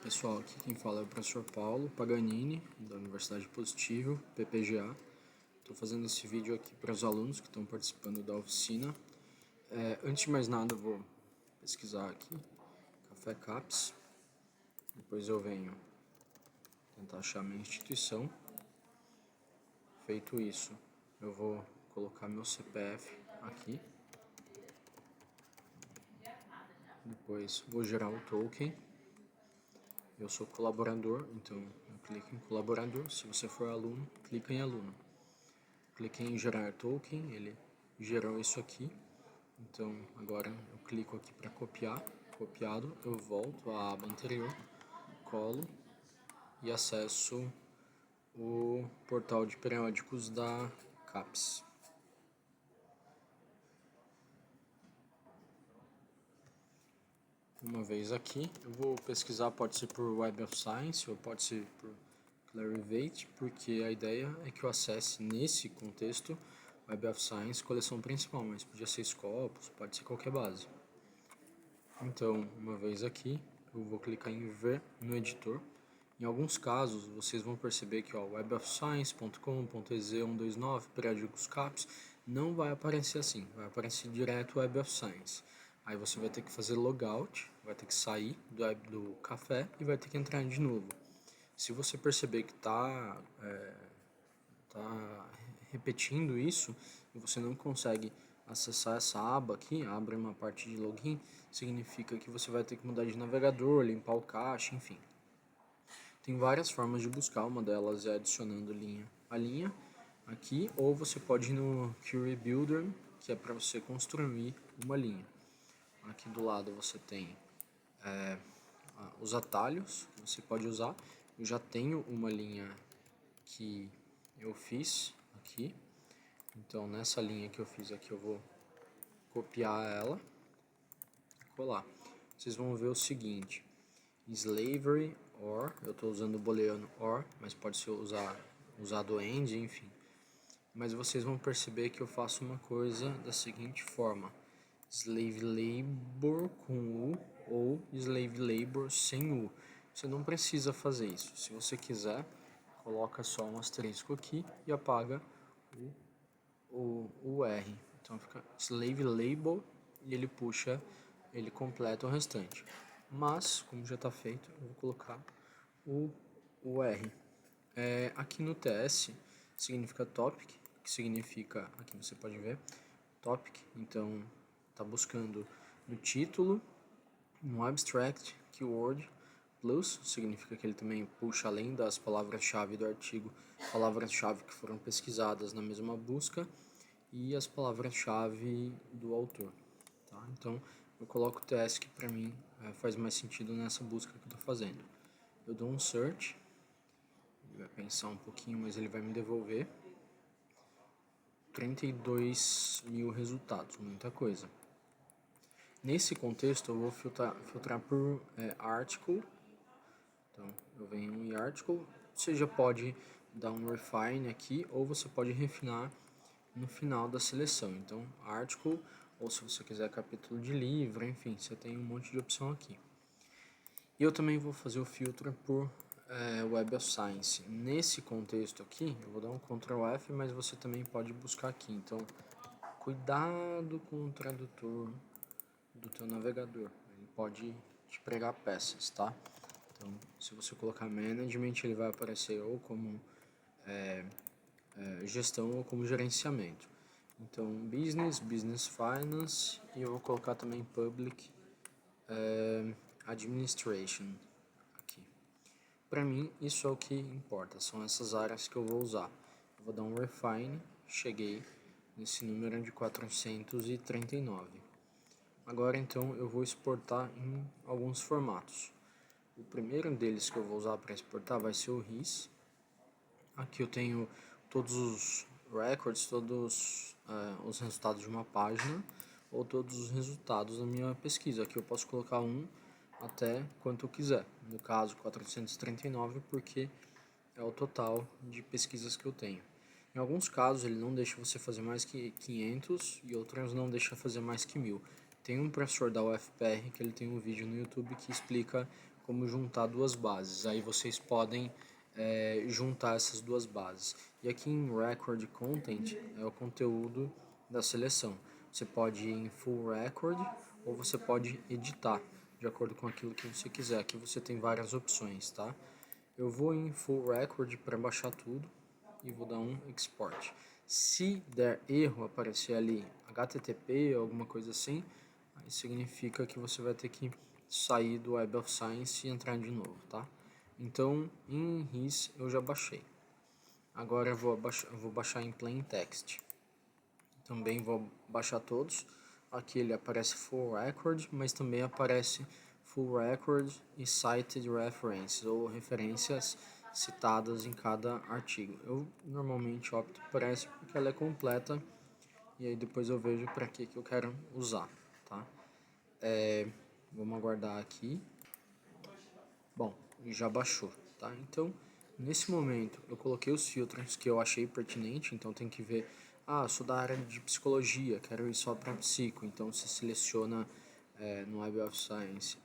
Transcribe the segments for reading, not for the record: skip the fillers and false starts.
Pessoal, aqui quem fala é o professor Paulo Paganini, da Universidade Positivo, PPGA. Estou fazendo esse vídeo aqui para os alunos que estão participando da oficina. Antes de mais nada, eu vou pesquisar aqui, Café CAPES. Depois eu venho tentar achar minha instituição. Feito isso, eu vou colocar meu CPF aqui. Depois vou gerar o token. Eu sou colaborador, então eu clico em colaborador. Se você for aluno, clica em aluno. Cliquei em gerar token, ele gerou isso aqui. Então agora eu clico aqui para copiar. Copiado, eu volto à aba anterior, colo e acesso o portal de periódicos da CAPES. Uma vez aqui, eu vou pesquisar, pode ser por Web of Science ou pode ser por Clarivate, porque a ideia é que eu acesse nesse contexto Web of Science, coleção principal, mas podia ser Scopus, pode ser qualquer base. Então, uma vez aqui, eu vou clicar em ver no editor. Em alguns casos, vocês vão perceber que webofscience.com.ez129, periódicos CAPES, não vai aparecer assim, vai aparecer direto Web of Science. Aí você vai ter que fazer logout, vai ter que sair do café e vai ter que entrar de novo. Se você perceber que tá repetindo isso e você não consegue acessar essa aba aqui, abre uma parte de login, significa que você vai ter que mudar de navegador, limpar o cache, enfim. Tem várias formas de buscar, uma delas é adicionando linha a linha aqui, ou você pode ir no Query Builder, que é para você construir uma linha. Aqui do lado você tem os atalhos que você pode usar. Eu já tenho uma linha que eu fiz aqui, então nessa linha que eu fiz aqui eu vou copiar ela e colar. Vocês vão ver o seguinte: slavery or, eu estou usando o booleano or, mas pode ser usado and, enfim. Mas vocês vão perceber que eu faço uma coisa da seguinte forma: slave labor com U ou slave labor sem U. Você não precisa fazer isso. Se você quiser, coloca só um asterisco aqui e apaga o R. Então fica slave label e ele puxa, ele completa o restante. Mas, como já está feito, eu vou colocar o R. Aqui no TS significa topic, que significa, aqui você pode ver, topic, então está buscando no título, no abstract, keyword, plus, significa que ele também puxa além das palavras-chave do artigo, palavras-chave que foram pesquisadas na mesma busca e as palavras-chave do autor. Tá? Então, eu coloco o TS que para mim faz mais sentido nessa busca que eu estou fazendo. Eu dou um search, ele vai pensar um pouquinho, mas ele vai me devolver 32 mil resultados, muita coisa. Nesse contexto, eu vou filtrar por article. Então, eu venho em article, você já pode dar um refine aqui, ou você pode refinar no final da seleção. Então, article, ou se você quiser capítulo de livro, enfim, você tem um monte de opção aqui. E eu também vou fazer o filtro por Web of Science. Nesse contexto aqui, eu vou dar um Ctrl F, mas você também pode buscar aqui. Então, cuidado com o tradutor do teu navegador, ele pode te pregar peças, tá? Então, se você colocar Management, ele vai aparecer ou como gestão ou como gerenciamento. Então, Business Finance, e eu vou colocar também Public Administration aqui. Para mim, isso é o que importa, são essas áreas que eu vou usar. Eu vou dar um Refine, cheguei nesse número de 439. Agora então eu vou exportar em alguns formatos. O primeiro deles que eu vou usar para exportar vai ser o RIS. Aqui eu tenho todos os records, todos os resultados de uma página ou todos os resultados da minha pesquisa. Aqui eu posso colocar um até quanto eu quiser. No caso 439 porque é o total de pesquisas que eu tenho. Em alguns casos ele não deixa você fazer mais que 500 e outros não deixa fazer mais que 1000. Tem um professor da UFPR que ele tem um vídeo no YouTube que explica como juntar duas bases. Aí vocês podem juntar essas duas bases. E aqui em Record Content é o conteúdo da seleção. Você pode ir em Full Record ou você pode editar de acordo com aquilo que você quiser. Aqui você tem várias opções, tá? Eu vou em Full Record para baixar tudo e vou dar um Export. Se der erro aparecer ali HTTP ou alguma coisa assim, aí significa que você vai ter que sair do Web of Science e entrar de novo, tá? Então, em RIS eu já baixei. Agora eu vou baixar em Plain Text. Também vou baixar todos. Aqui ele aparece Full Record, mas também aparece Full Record e Cited References, ou referências citadas em cada artigo. Eu normalmente opto por essa porque ela é completa e aí depois eu vejo para que eu quero usar, tá? Vamos aguardar aqui. Bom, já baixou, tá? Então, nesse momento, eu coloquei os filtros que eu achei pertinente, então tem que ver, sou da área de psicologia, quero ir só para psico, então você seleciona no Web of Science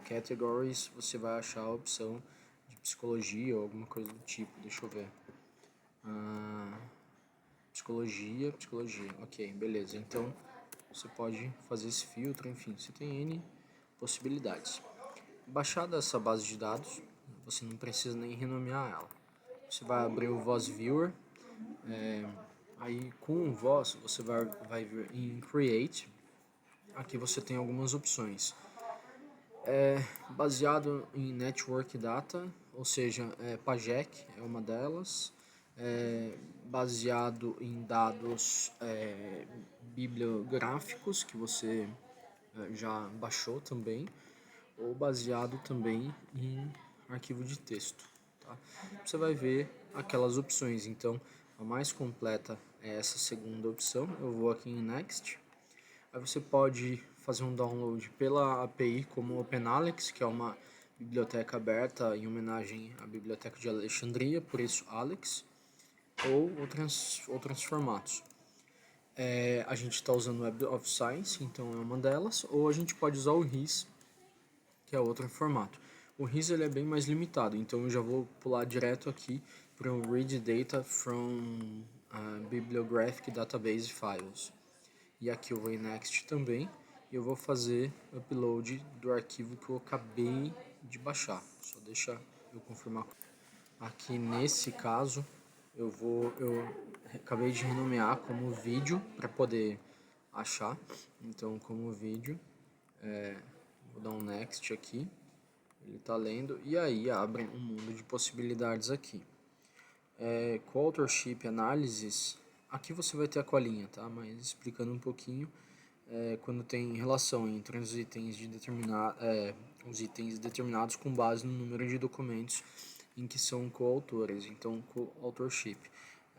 Categories, você vai achar a opção de psicologia ou alguma coisa do tipo, deixa eu ver. Psicologia, ok, beleza, então você pode fazer esse filtro, enfim, você tem N possibilidades. Baixada essa base de dados, você não precisa nem renomear ela. Você vai abrir o Voz Viewer, aí com o Voz você vai vir em Create. Aqui você tem algumas opções. Baseado em Network Data, ou seja, PAGEC é uma delas. Baseado em dados bibliográficos que você já baixou também, ou baseado também em arquivo de texto, tá? Você vai ver aquelas opções, então a mais completa é essa segunda opção. Eu vou aqui em Next. Aí você pode fazer um download pela API como OpenAlex, que é uma biblioteca aberta em homenagem à Biblioteca de Alexandria, por isso Alex, ou outros formatos. A gente está usando o Web of Science, então é uma delas, ou a gente pode usar o RIS, que é outro formato. O RIS ele é bem mais limitado, então eu já vou pular direto aqui para o Read Data from Bibliographic Database Files. E aqui eu vou em Next também, e eu vou fazer upload do arquivo que eu acabei de baixar. Só deixa eu confirmar. Aqui nesse caso, eu acabei de renomear como vídeo para poder achar. Então, como vídeo, vou dar um Next aqui. Ele está lendo e aí abre um mundo de possibilidades aqui. Co-authorship Analysis, aqui você vai ter a colinha, tá? Mas explicando um pouquinho, quando tem relação entre os itens determinados com base no número de documentos em que são coautores. Então, co-authorship,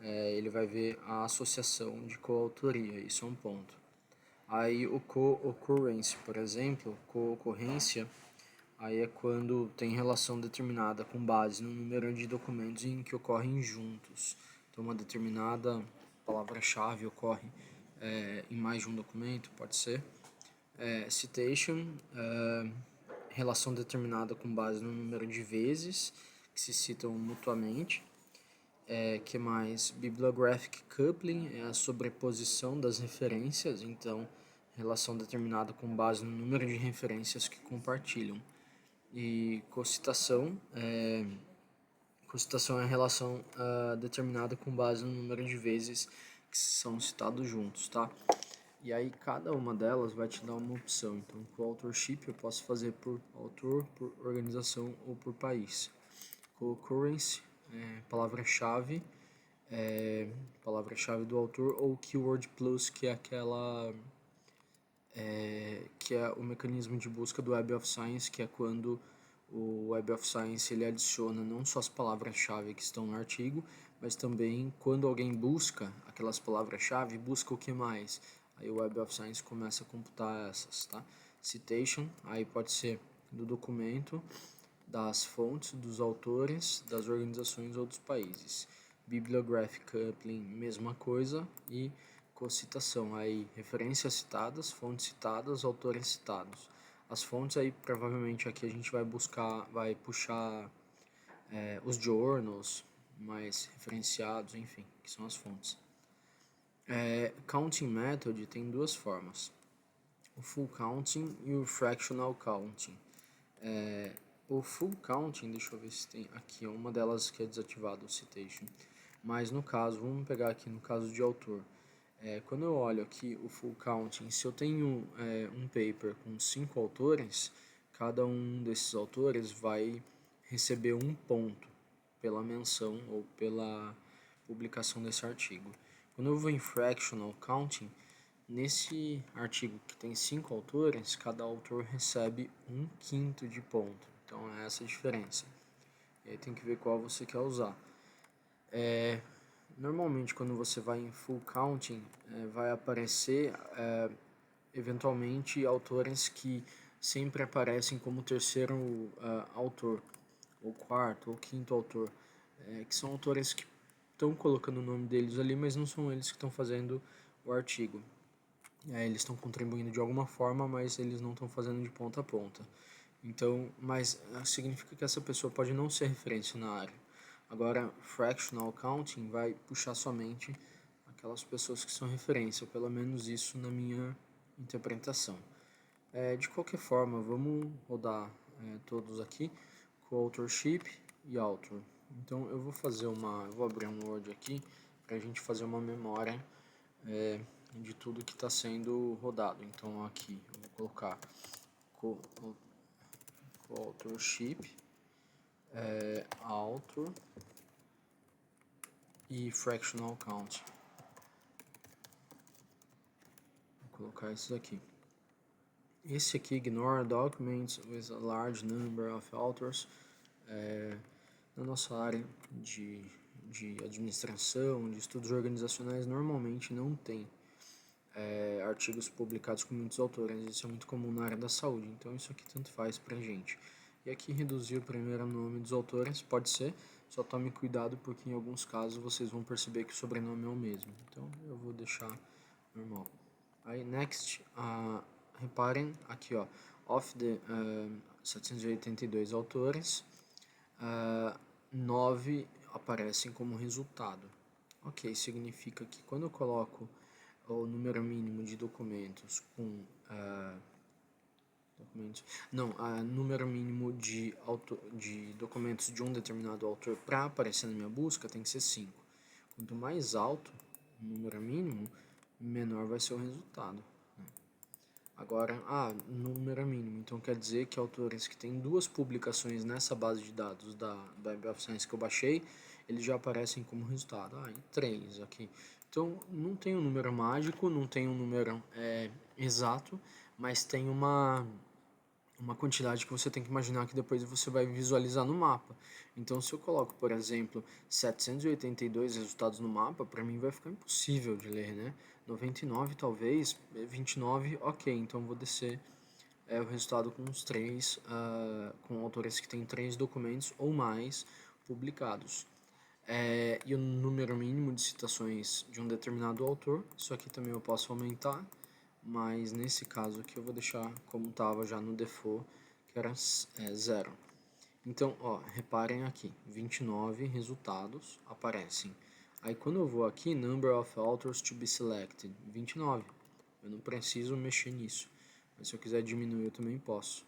ele vai ver a associação de coautoria, isso é um ponto. Aí o co-occurrence, por exemplo, co-ocorrência, aí é quando tem relação determinada com base no número de documentos em que ocorrem juntos. Então, uma determinada palavra-chave ocorre em mais de um documento, pode ser. Citation, relação determinada com base no número de vezes que se citam mutuamente. Que mais? Bibliographic coupling é a sobreposição das referências, então relação determinada com base no número de referências que compartilham. E cocitação é a relação determinada com base no número de vezes que são citados juntos, tá? E aí cada uma delas vai te dar uma opção. Então, com authorship eu posso fazer por autor, por organização ou por país. Co-occurrence, palavra-chave, palavra-chave do autor, ou keyword plus, que é que é o mecanismo de busca do Web of Science, que é quando o Web of Science ele adiciona não só as palavras-chave que estão no artigo, mas também quando alguém busca aquelas palavras-chave, busca o que mais? Aí o Web of Science começa a computar essas, tá? Citation, aí pode ser do documento, das fontes, dos autores, das organizações ou dos países. Bibliographic coupling, mesma coisa, e cocitação, aí referências citadas, fontes citadas, autores citados. as fontes, aí provavelmente aqui a gente vai puxar os journals mais referenciados, enfim, que são as fontes. Counting method tem duas formas, o full counting e o fractional counting. O full counting, deixa eu ver se tem aqui, uma delas que é desativado, o citation, mas no caso, vamos pegar aqui no caso de autor, quando eu olho aqui o full counting, se eu tenho um paper com 5 autores, cada um desses autores vai receber um ponto pela menção ou pela publicação desse artigo. Quando eu vou em fractional counting, nesse artigo que tem 5 autores, cada autor recebe 1/5 de ponto. Então é essa a diferença. E aí tem que ver qual você quer usar. Normalmente quando você vai em full counting, vai aparecer eventualmente autores que sempre aparecem como terceiro autor, ou quarto, ou quinto autor, que são autores que estão colocando o nome deles ali, mas não são eles que estão fazendo o artigo. Eles estão contribuindo de alguma forma, mas eles não estão fazendo de ponta a ponta. Então, mas significa que essa pessoa pode não ser referência na área. Agora, fractional counting vai puxar somente aquelas pessoas que são referência, pelo menos isso na minha interpretação. De qualquer forma, vamos rodar todos aqui com authorship e author. Então eu vou abrir um Word aqui para a gente fazer uma memória de tudo que está sendo rodado. Então aqui eu vou colocar authorship, author e fractional count. Vou colocar esses aqui. Esse aqui, ignore documents with a large number of authors. Na nossa área de administração, de estudos organizacionais, normalmente não tem artigos publicados com muitos autores. Isso é muito comum na área da saúde, então isso aqui tanto faz pra gente. E aqui reduzir o primeiro nome dos autores, pode ser, só tome cuidado porque em alguns casos vocês vão perceber que o sobrenome é o mesmo. Então eu vou deixar normal. Aí next, reparem aqui, ó, of the 782 autores, 9 aparecem como resultado. Ok, significa que quando eu coloco o número mínimo de documentos com número mínimo de documentos de um determinado autor para aparecer na minha busca tem que ser 5. Quanto mais alto o número mínimo, menor vai ser o resultado. Agora, número mínimo, então quer dizer que autores que têm 2 publicações nessa base de dados da Web of Science que eu baixei, eles já aparecem como resultado. E 3 aqui. Então, não tem um número mágico, não tem um número exato, mas tem uma quantidade que você tem que imaginar que depois você vai visualizar no mapa. Então, se eu coloco, por exemplo, 782 resultados no mapa, para mim vai ficar impossível de ler, né? 99 talvez, 29, ok, então vou descer o resultado com os 3, com autores que têm 3 documentos ou mais publicados. E o número mínimo de citações de um determinado autor, isso aqui também eu posso aumentar, mas nesse caso aqui eu vou deixar como estava já no default, que era 0. Então, reparem aqui, 29 resultados aparecem. Aí quando eu vou aqui, number of authors to be selected, 29. Eu não preciso mexer nisso, mas se eu quiser diminuir eu também posso.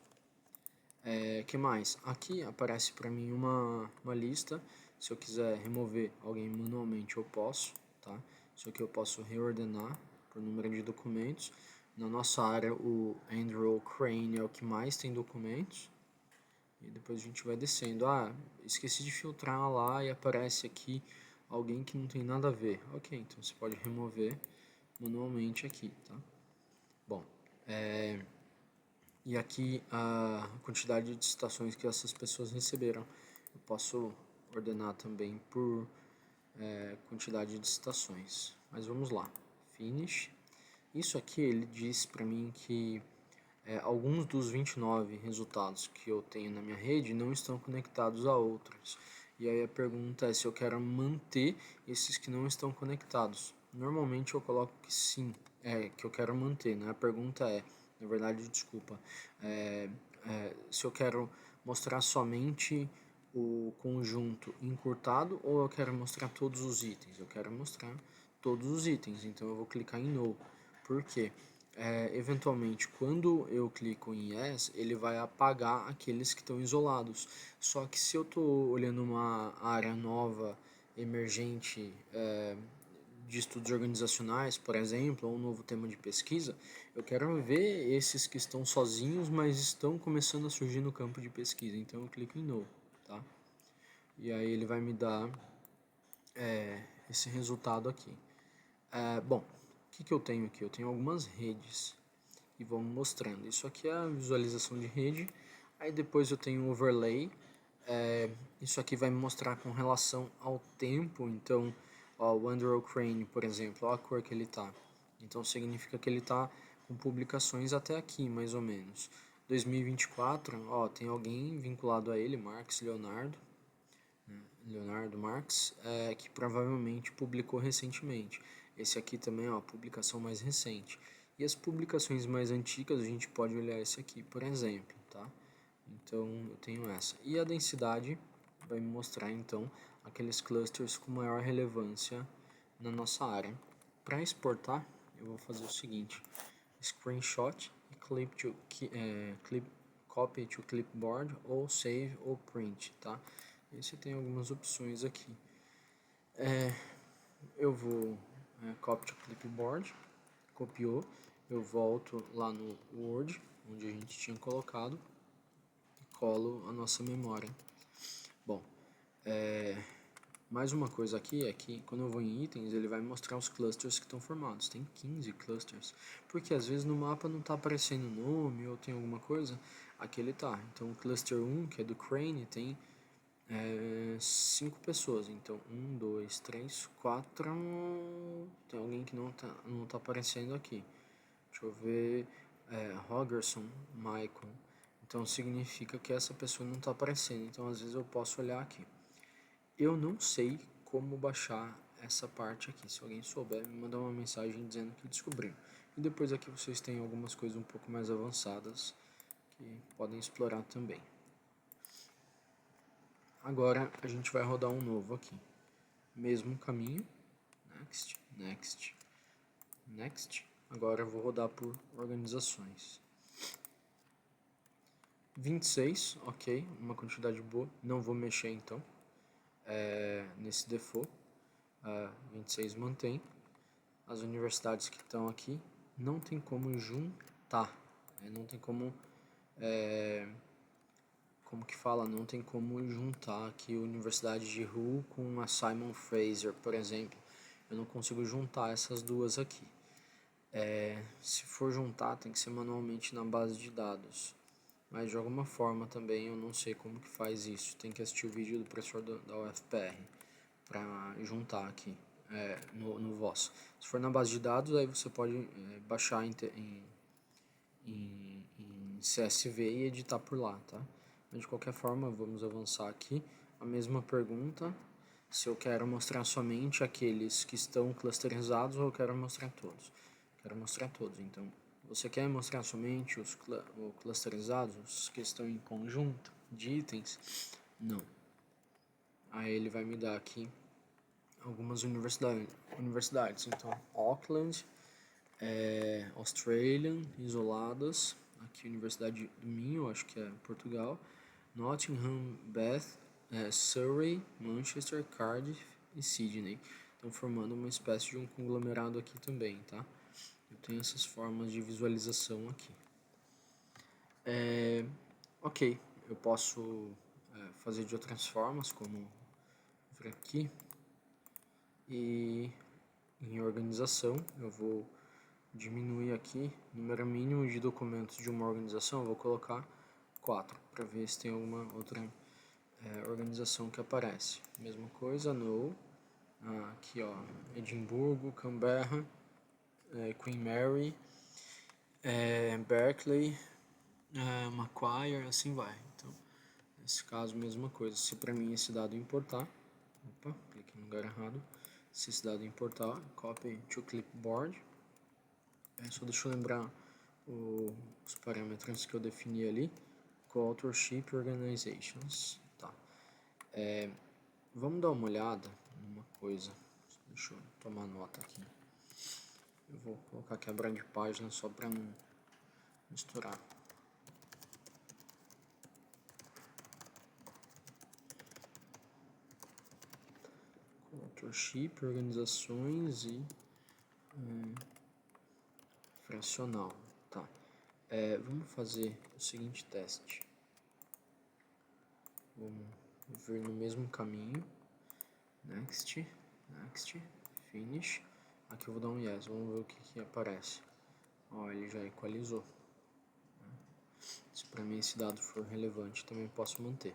Que mais? Aqui aparece para mim uma lista. Se eu quiser remover alguém manualmente eu posso, tá? Isso aqui eu posso reordenar por número de documentos. Na nossa área o Andrew Crane é o que mais tem documentos. E depois a gente vai descendo. Esqueci de filtrar lá e aparece aqui alguém que não tem nada a ver. Ok, então você pode remover manualmente aqui, tá? Bom, e aqui a quantidade de citações que essas pessoas receberam. Eu posso ordenar também por quantidade de citações. Mas vamos lá. Finish. Isso aqui ele diz para mim que alguns dos 29 resultados que eu tenho na minha rede não estão conectados a outros. E aí a pergunta é se eu quero manter esses que não estão conectados. Normalmente eu coloco que sim, que eu quero manter, né? A pergunta é, Na verdade, desculpa. Se eu quero mostrar somente o conjunto encurtado ou eu quero mostrar todos os itens. Eu quero mostrar todos os itens, então eu vou clicar em No. Por quê? Eventualmente, quando eu clico em Yes, ele vai apagar aqueles que estão isolados. Só que se eu estou olhando uma área nova, emergente, de estudos organizacionais, por exemplo, ou um novo tema de pesquisa, eu quero ver esses que estão sozinhos, mas estão começando a surgir no campo de pesquisa. Então eu clico em No, tá? E aí ele vai me dar esse resultado aqui. Bom, o que eu tenho aqui? Eu tenho algumas redes e vamos mostrando. Isso aqui é a visualização de rede. Aí depois eu tenho o overlay. Isso aqui vai me mostrar com relação ao tempo. Então, ó, o Andrew Crane, por exemplo, ó a cor que ele tá. Então significa que ele tá com publicações até aqui, mais ou menos. 2024, ó, tem alguém vinculado a ele, Leonardo Marx, que provavelmente publicou recentemente. Esse aqui também é uma publicação mais recente. E as publicações mais antigas a gente pode olhar esse aqui, por exemplo, tá? Então eu tenho essa. E a densidade vai me mostrar então aqueles clusters com maior relevância na nossa área. Para exportar, eu vou fazer o seguinte: screenshot e copy to clipboard ou save ou print, tá? Esse tem algumas opções aqui. Eu vou copy to clipboard, copiou, eu volto lá no Word, onde a gente tinha colocado, e colo a nossa memória. Bom, mais uma coisa aqui é que quando eu vou em itens, ele vai mostrar os clusters que estão formados. Tem 15 clusters, porque às vezes no mapa não está aparecendo nome ou tem alguma coisa, aqui ele tá. Então o cluster 1, que é do Crane, tem 5 pessoas. Então 1, 2, 3, 4. Tem alguém que não tá aparecendo aqui. Deixa eu ver. Rogerson, Michael. Então significa que essa pessoa não está aparecendo. Então às vezes eu posso olhar aqui. Eu não sei como baixar essa parte aqui. Se alguém souber, me mandar uma mensagem dizendo que descobriu. E depois aqui vocês têm algumas coisas um pouco mais avançadas que podem explorar também. Agora a gente vai rodar um novo aqui. Mesmo caminho. Next, next, next. Agora eu vou rodar por organizações. 26, ok, uma quantidade boa. Não vou mexer então nesse default. 26 mantém. As universidades que estão aqui não tem como juntar. Não tem como como que fala, não tem como juntar aqui a Universidade de Hull com a Simon Fraser, por exemplo. Eu não consigo juntar essas duas aqui. Se for juntar, tem que ser manualmente na base de dados. Mas de alguma forma também eu não sei como que faz isso. Tem que assistir o vídeo do professor da UFPR para juntar aqui no vosso. Se for na base de dados, aí você pode baixar em CSV e editar por lá, tá? Mas de qualquer forma, vamos avançar aqui. A mesma pergunta, se eu quero mostrar somente aqueles que estão clusterizados ou eu quero mostrar todos. Quero mostrar todos, então você quer mostrar somente os clusterizados, os que estão em conjunto de itens? Não. Aí ele vai me dar aqui algumas universidades. Então, Auckland, Australian, isoladas. Aqui, Universidade do Minho, acho que é Portugal. Nottingham, Bath, Surrey, Manchester, Cardiff e Sydney. Estão formando uma espécie de um conglomerado aqui também, tá? Eu tenho essas formas de visualização aqui. Ok, eu posso fazer de outras formas, como vir aqui e em organização eu vou diminuir aqui número mínimo de documentos de uma organização, eu vou colocar 4 para ver se tem alguma outra organização que aparece. Mesma coisa, no aqui ó, Edimburgo, Canberra, Queen Mary, Berkeley, Macquarie, assim vai. Então, nesse caso, mesma coisa. Se para mim esse dado importar, opa, cliquei no lugar errado. Se esse dado importar, copy to clipboard. Só deixa eu lembrar os parâmetros que eu defini ali com Authorship Organizations. Tá. Vamos dar uma olhada numa coisa. Deixa eu tomar nota aqui. Eu vou colocar quebra de página só para não misturar. Authorship, organizações e fracional. Tá. Vamos fazer o seguinte teste. Vamos vir no mesmo caminho. Next, next, finish. Aqui eu vou dar um yes, vamos ver o que aparece. Ó, ele já equalizou. Se para mim esse dado for relevante, também posso manter.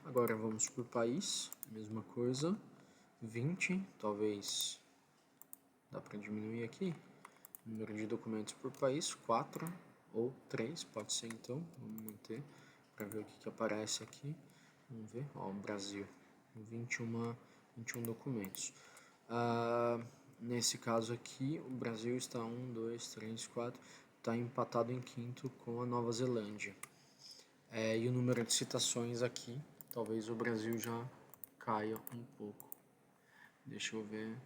Agora vamos por país, mesma coisa. 20, talvez dá para diminuir aqui. Número de documentos por país, 4 ou 3, pode ser então. Vamos manter para ver o que aparece aqui. Vamos ver, ó, o Brasil, 21 documentos. Nesse caso aqui, o Brasil está 1, 2, 3, 4, está empatado em quinto com a Nova Zelândia. E o número de citações aqui, talvez o Brasil já caia um pouco. Deixa eu ver.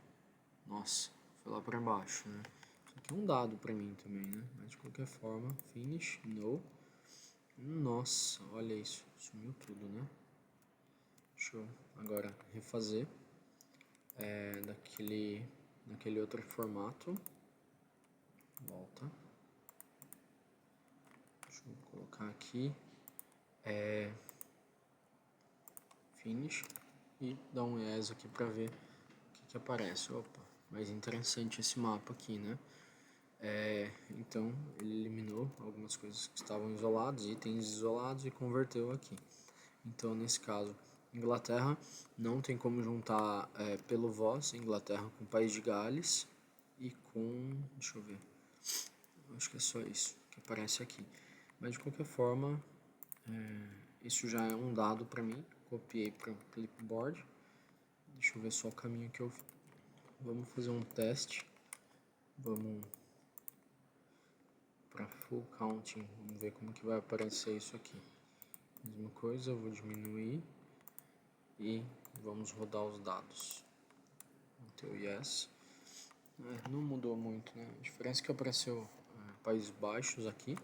Nossa, foi lá para baixo, né? Isso aqui é um dado para mim também, né? Mas de qualquer forma, finish, no. Nossa, olha isso, sumiu tudo, né? Deixa eu agora refazer naquele outro formato. Volta. Deixa eu colocar aqui finish e dar um yes aqui para ver o que aparece. Opa, mais interessante esse mapa aqui, né? Então ele eliminou algumas coisas que estavam isoladas, itens isolados, e converteu aqui. Então nesse caso, Inglaterra não tem como juntar pelo voz Inglaterra com País de Gales e com, deixa eu ver, acho que é só isso que aparece aqui. Mas de qualquer forma, isso já é um dado para mim. Copiei para o clipboard. Deixa eu ver só o caminho que eu... Vamos fazer um teste. Vamos para full counting. Vamos ver como que vai aparecer isso aqui. Mesma coisa, eu vou diminuir e vamos rodar os dados. Manter o yes. Não mudou muito, né? A diferença é que apareceu Países Baixos aqui,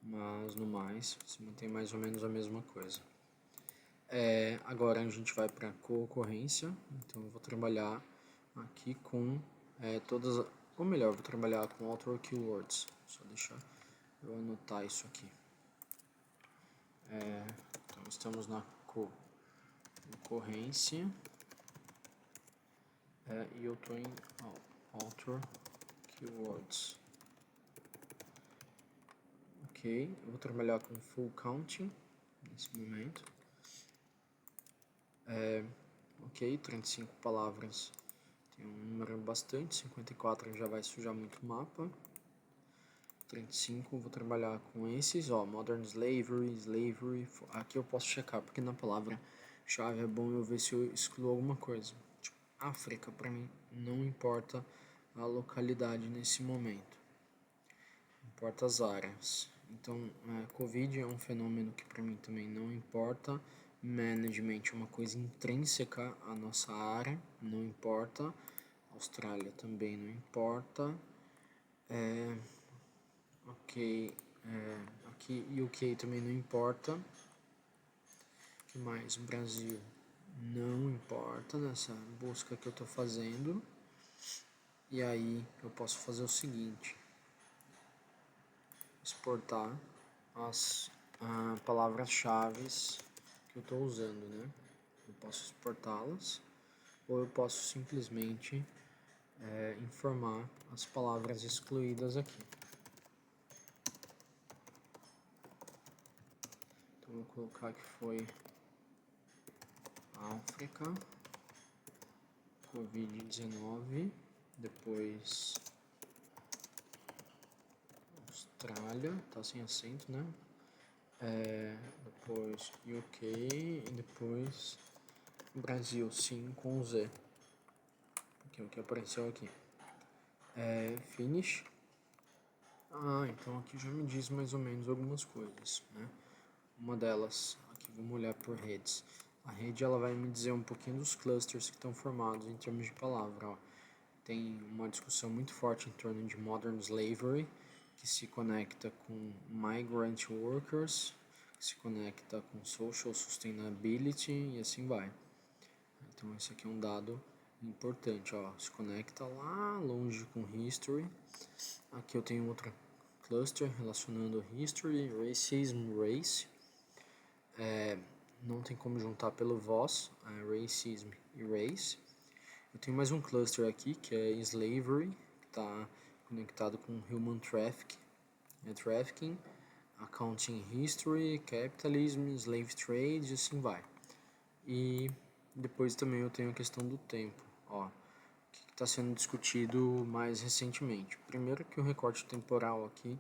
mas no mais se mantém mais ou menos a mesma coisa. Agora a gente vai para concorrência, então eu vou trabalhar aqui com todas, ou melhor, vou trabalhar com author keywords. Só deixar eu anotar isso aqui. Então estamos na concorrência e eu estou em author keywords. Ok, eu vou trabalhar com full counting nesse momento. Ok, 35 palavras, tem um número bastante, 54 já vai sujar muito o mapa. 35, vou trabalhar com esses, Modern Slavery, aqui eu posso checar, porque na palavra-chave é bom eu ver se eu excluo alguma coisa. Tipo, África, para mim, não importa a localidade nesse momento, importa as áreas. Então, Covid é um fenômeno que para mim também não importa. Management é uma coisa intrínseca à nossa área, não importa. Austrália também não importa. Ok, aqui UK também não importa. O que mais? Brasil não importa nessa busca que eu estou fazendo. E aí eu posso fazer o seguinte: exportar as palavras-chave que eu estou usando, né? Eu posso exportá-las ou eu posso simplesmente informar as palavras excluídas aqui. Então vou colocar que foi África, Covid-19, depois Austrália, tá sem acento, né? Depois UK e depois Brasil, sim, com Z, que é o que apareceu aqui. Finish, Então aqui já me diz mais ou menos algumas coisas, né? Uma delas, aqui vamos olhar por redes. A rede ela vai me dizer um pouquinho dos clusters que estão formados em termos de palavra. Ó. Tem uma discussão muito forte em torno de modern slavery, que se conecta com migrant workers, que se conecta com social sustainability e assim vai. Então esse aqui é um dado importante, ó, se conecta lá longe com history. Aqui eu tenho outro cluster relacionando history, racism, race. Não tem como juntar pelo voz, racism e race. Eu tenho mais um cluster aqui que é slavery, que está conectado com human trafficking, accounting history, capitalism, slave trade e assim vai. E depois também eu tenho a questão do tempo, ó, que está sendo discutido mais recentemente. Primeiro que o recorte temporal aqui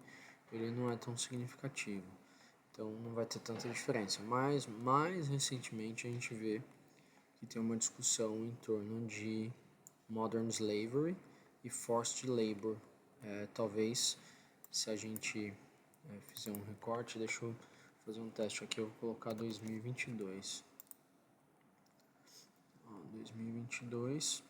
ele não é tão significativo, então não vai ter tanta diferença. Mas mais recentemente a gente vê que tem uma discussão em torno de modern slavery e forced labor. Talvez se a gente fizer um recorte, deixa eu fazer um teste aqui, eu vou colocar 2022. 2022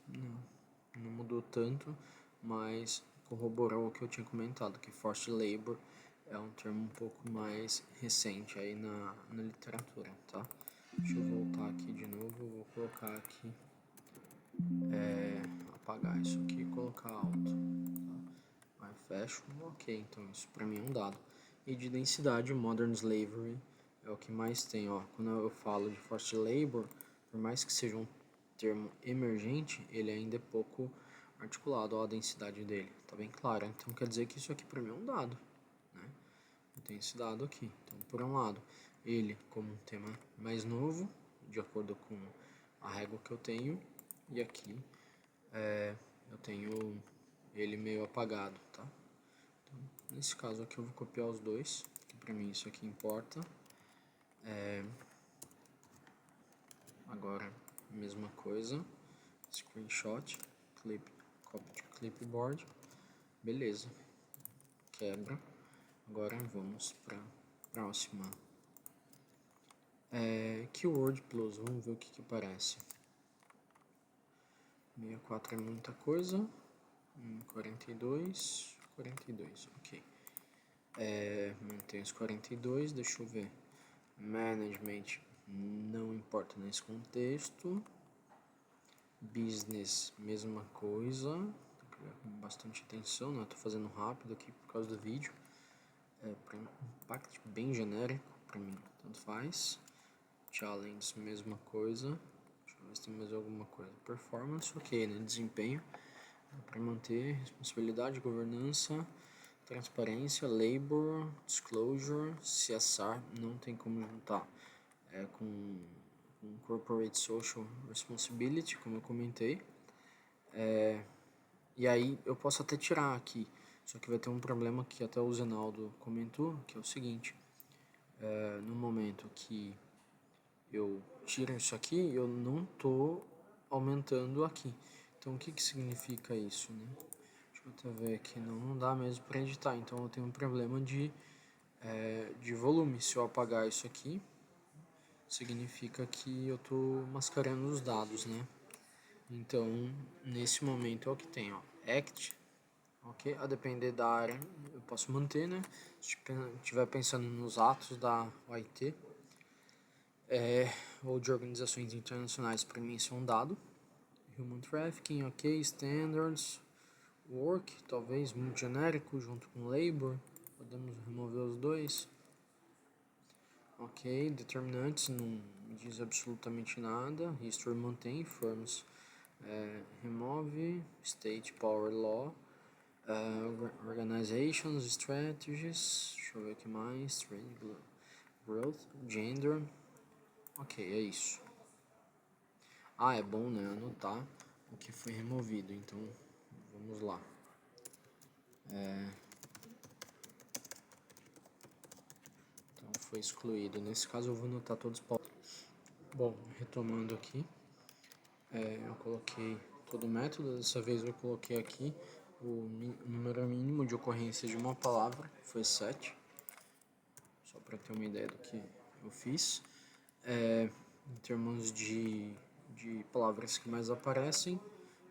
não mudou tanto, mas corroborou o que eu tinha comentado, que forced labor é um termo um pouco mais recente aí na literatura, tá? Deixa eu voltar aqui de novo, vou colocar aqui, apagar isso aqui e colocar alto, tá? Aí fecho, ok, então isso pra mim é um dado. E de densidade, modern slavery é o que mais tem, ó. Quando eu falo de forced labor, por mais que seja um termo emergente, ele ainda é pouco articulado, ó, a densidade dele, tá bem clara. Então quer dizer que isso aqui para mim é um dado, né? Eu tenho esse dado aqui. Então, por um lado, ele como um tema mais novo, de acordo com a régua que eu tenho, e aqui eu tenho ele meio apagado, tá? Então, nesse caso aqui eu vou copiar os dois, que para mim isso aqui importa. Agora, mesma coisa, screenshot, copy de clipboard, beleza, quebra. Agora vamos para próxima. Keyword plus, vamos ver o que aparece. 64 é muita coisa, 42, ok. Mantém os 42, deixa eu ver. Management não importa nesse contexto. Business, mesma coisa. Tem que ver com bastante atenção, né? Tô fazendo rápido aqui por causa do vídeo. Para impact bem genérico, para mim tanto faz. Challenge, mesma coisa. Deixa eu ver se tem mais alguma coisa. Performance, ok, né? Desempenho. Para manter responsabilidade, governança, transparência, labor, disclosure, CSR, não tem como juntar com corporate social responsibility, como eu comentei. E aí eu posso até tirar aqui, só que vai ter um problema que até o Zenaldo comentou, que é o seguinte: no momento que eu tiro isso aqui, eu não estou aumentando aqui. Então o que que significa isso, né? Deixa eu até ver aqui, não dá mesmo para editar, então eu tenho um problema de volume. Se eu apagar isso aqui, significa que eu estou mascarando os dados, né? Então, nesse momento é o que tem, ó, act, ok? A depender da área, eu posso manter, né? Se estiver pensando nos atos da OIT, ou de organizações internacionais, para mim isso é um dado. Human Trafficking, ok, Standards, Work, talvez muito genérico, junto com Labor, podemos remover os dois. Ok, Determinantes não me diz absolutamente nada. History mantém, Firms remove, State Power Law, Organizations, Strategies, deixa eu ver o que mais, Trade Growth, Gender, ok, é isso. É bom, né, anotar o que foi removido, então vamos lá. Então foi excluído, nesse caso eu vou anotar todos os pontos. Bom, retomando aqui, eu coloquei todo o método, dessa vez eu coloquei aqui o número mínimo de ocorrência de uma palavra foi 7, só para ter uma ideia do que eu fiz. Em termos de palavras que mais aparecem,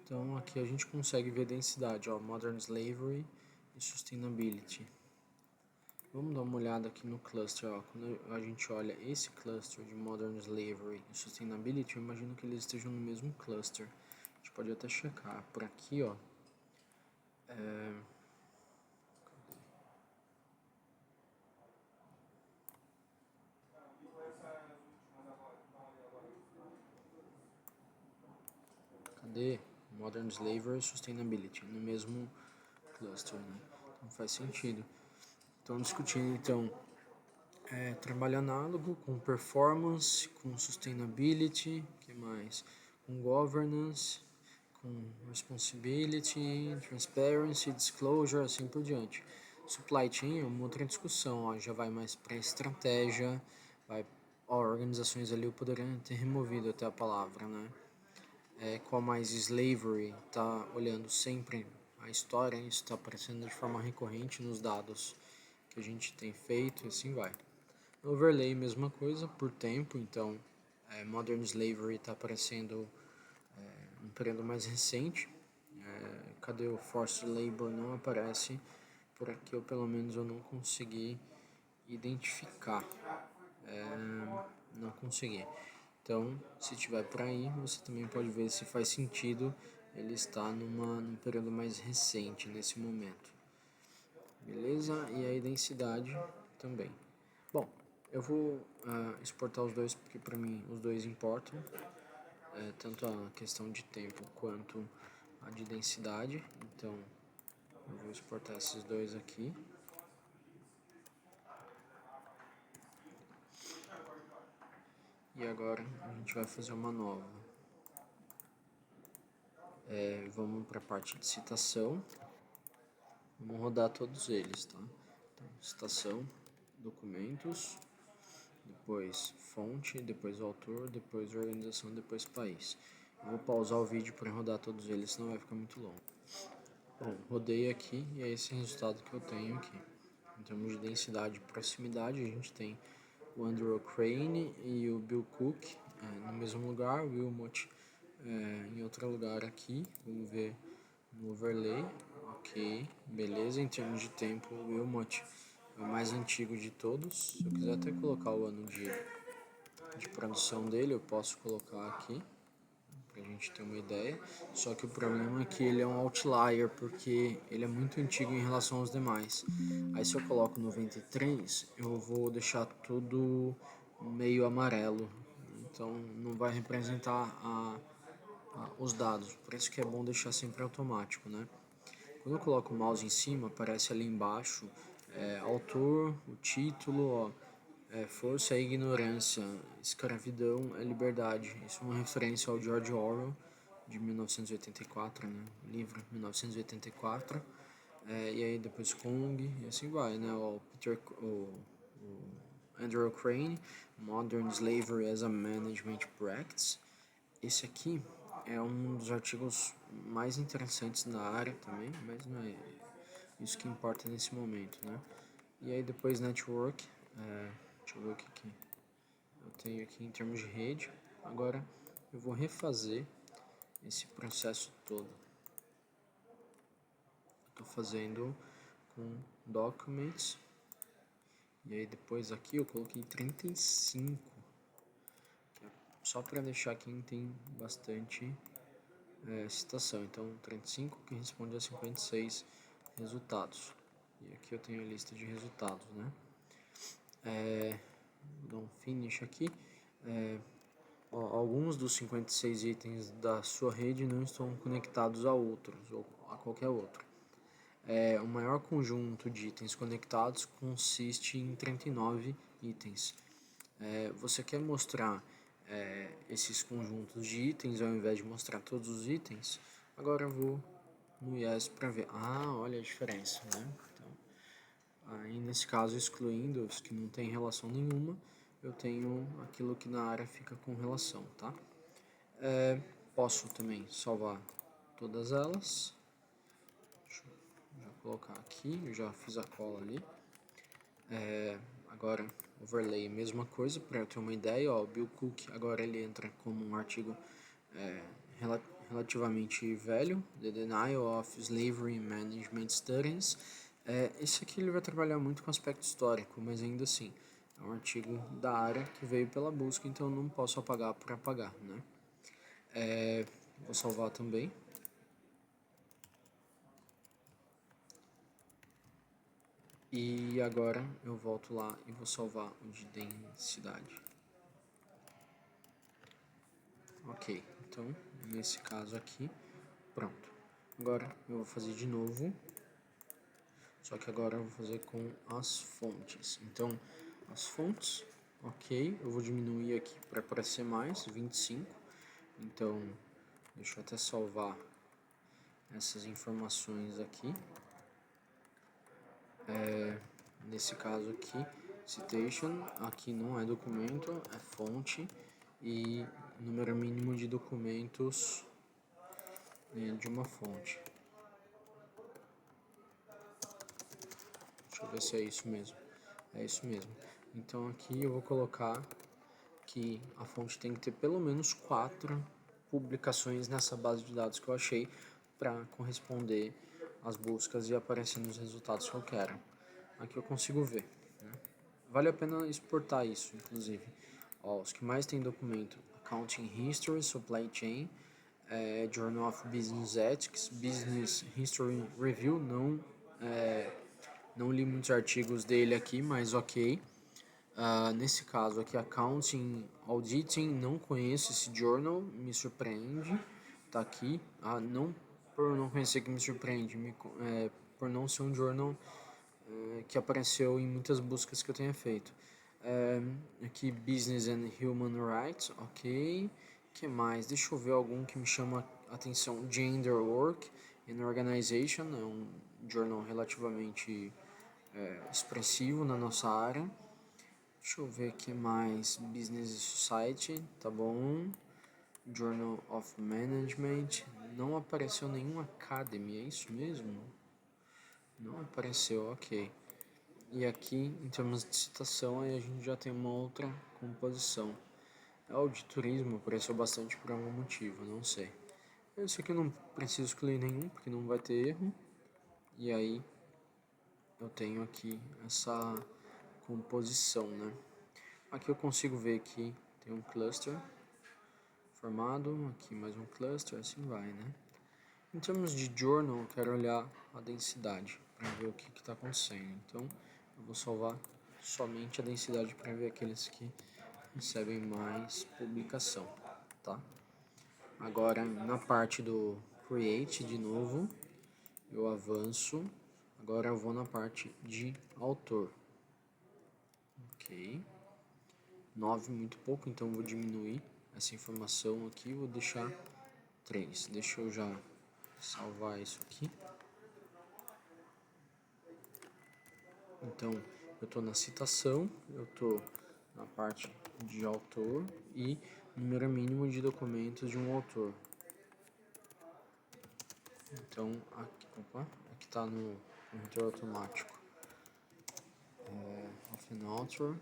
então aqui a gente consegue ver densidade, ó, Modern Slavery e Sustainability. Vamos dar uma olhada aqui no cluster, ó. Quando a gente olha esse cluster de Modern Slavery e Sustainability, eu imagino que eles estejam no mesmo cluster. A gente pode até checar por aqui, ó. Cadê? Modern Slavery e Sustainability, no mesmo cluster, né? Então faz sentido. Estão discutindo, então, trabalho análogo com performance, com sustainability, que mais? Com governance, com responsibility, transparency, disclosure, assim por diante. Supply chain é uma outra discussão, ó, já vai mais para estratégia, organizações ali poderiam ter removido até a palavra, né? Qual mais slavery, tá olhando sempre a história, isso está aparecendo de forma recorrente nos dados que a gente tem feito e assim vai. Overlay, mesma coisa, por tempo, então Modern Slavery está aparecendo um período mais recente. Cadê o Forced Labor? Não aparece, por aqui eu pelo menos eu não consegui identificar, não consegui. Então, se tiver por aí, você também pode ver se faz sentido ele estar num período mais recente nesse momento. Beleza? E aí densidade também. Bom, eu vou exportar os dois porque para mim os dois importam, tanto a questão de tempo quanto a de densidade. Então eu vou exportar esses dois aqui. E agora a gente vai fazer uma nova. Vamos para a parte de citação. Vamos rodar todos eles, tá? Então, citação, documentos, depois fonte, depois autor, depois organização, depois país. Eu vou pausar o vídeo para rodar todos eles, senão vai ficar muito longo. Bom, rodei aqui e é esse resultado que eu tenho aqui. Em termos de densidade e proximidade, a gente tem o Andrew Crane e o Bill Cook no mesmo lugar, o Wilmot em outro lugar aqui. Vamos ver no overlay. Ok, beleza. Em termos de tempo, o Wilmot é o mais antigo de todos. Se eu quiser até colocar o ano de produção dele, eu posso colocar aqui pra gente ter uma ideia. Só que o problema é que ele é um outlier, porque ele é muito antigo em relação aos demais. Aí se eu coloco 93, eu vou deixar tudo meio amarelo. Então não vai representar os dados. Por isso que é bom deixar sempre automático, né? Quando eu coloco o mouse em cima, aparece ali embaixo autor, o título, ó, força é ignorância, escravidão é liberdade. Isso é uma referência ao George Orwell, de 1984, né? Livro 1984. E aí depois Kong, e assim vai, né? O Andrew Crane, Modern Slavery as a Management Practice. Esse aqui é um dos artigos mais interessantes da área também, mas não é isso que importa nesse momento, né? E aí depois Network, deixa eu ver o que eu tenho aqui em termos de rede. Agora eu vou refazer esse processo todo. Estou fazendo com Documents, e aí depois aqui eu coloquei 35, só para deixar quem tem bastante citação. Então 35 que responde a 56 resultados. E aqui eu tenho a lista de resultados, né? Vou dar um finish aqui. Alguns dos 56 itens da sua rede não estão conectados a outros ou a qualquer outro. O maior conjunto de itens conectados consiste em 39 itens. Você quer mostrar esses conjuntos de itens ao invés de mostrar todos os itens? Agora eu vou no Yes para ver. Olha a diferença, né? Então, aí nesse caso, excluindo os que não tem relação nenhuma, eu tenho aquilo que na área fica com relação, tá? Posso também salvar todas elas. Deixa colocar aqui, eu já fiz a cola ali. Agora, overlay, mesma coisa, para eu ter uma ideia, ó, Bill Cook agora ele entra como um artigo relativamente velho, The Denial of Slavery Management Studies. Esse aqui ele vai trabalhar muito com aspecto histórico, mas ainda assim, é um artigo da área que veio pela busca, então eu não posso apagar por apagar, né? Vou salvar também. E agora eu volto lá e vou salvar o de densidade. Ok, então nesse caso aqui, pronto. Agora eu vou fazer de novo, só que agora eu vou fazer com as fontes. Então, as fontes, ok, eu vou diminuir aqui para aparecer mais, 25. Então, deixa eu até salvar essas informações aqui. Nesse caso aqui, citation, aqui não é documento, é fonte, e número mínimo de documentos de uma fonte. Deixa eu ver se é isso mesmo. É isso mesmo. Então aqui eu vou colocar que a fonte tem que ter pelo menos 4 publicações nessa base de dados que eu achei para corresponder às buscas e aparecer nos resultados que eu quero. Aqui eu consigo ver, né? Vale a pena exportar isso, inclusive. Ó, os que mais tem documento: Accounting History, Supply Chain, Journal of Business Ethics, Business History Review. Não li muitos artigos dele aqui, mas ok. Nesse caso aqui, Accounting Auditing, não conheço esse journal, me surpreende. Tá aqui. Não por não conhecer que me surpreende, por não ser um journal que apareceu em muitas buscas que eu tenha feito. Aqui, Business and Human Rights, ok. Que mais? Deixa eu ver algum que me chama a atenção. Gender Work and Organization, é um journal relativamente expressivo na nossa área. Deixa eu ver aqui mais. Business Society, tá bom. Journal of Management. Não apareceu nenhum Academy, é isso mesmo? Não apareceu, ok. E aqui, em termos de citação, aí a gente já tem uma outra composição. O de turismo apareceu bastante por algum motivo, não sei. Esse aqui eu não preciso excluir nenhum, porque não vai ter erro. E aí, eu tenho aqui essa composição, né? Aqui eu consigo ver que tem um cluster formado, aqui mais um cluster, assim vai, né? Em termos de journal, eu quero olhar a densidade para ver o que está acontecendo. Então, eu vou salvar somente a densidade para ver aqueles que recebem mais publicação, tá? Agora, na parte do create, de novo, eu avanço. Agora eu vou na parte de autor. Ok. 9 muito pouco, então eu vou diminuir essa informação aqui, vou deixar 3. Deixa eu já salvar isso aqui. Então, eu estou na citação, eu estou na parte de autor e número mínimo de documentos de um autor. Então, aqui está no monitor automático. Of an author,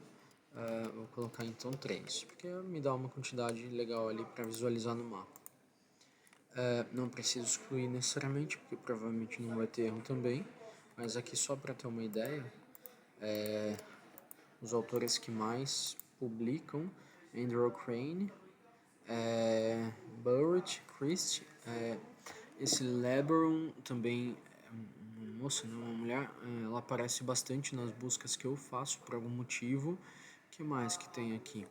vou colocar então 3, porque me dá uma quantidade legal ali para visualizar no mapa. Não preciso excluir necessariamente, porque provavelmente não vai ter erro também, mas aqui só para ter uma ideia, os autores que mais publicam: Andrew Crane, Burrett, Christie, esse LeBron também é uma moça, não, uma mulher, ela aparece bastante nas buscas que eu faço por algum motivo. O que mais que tem aqui?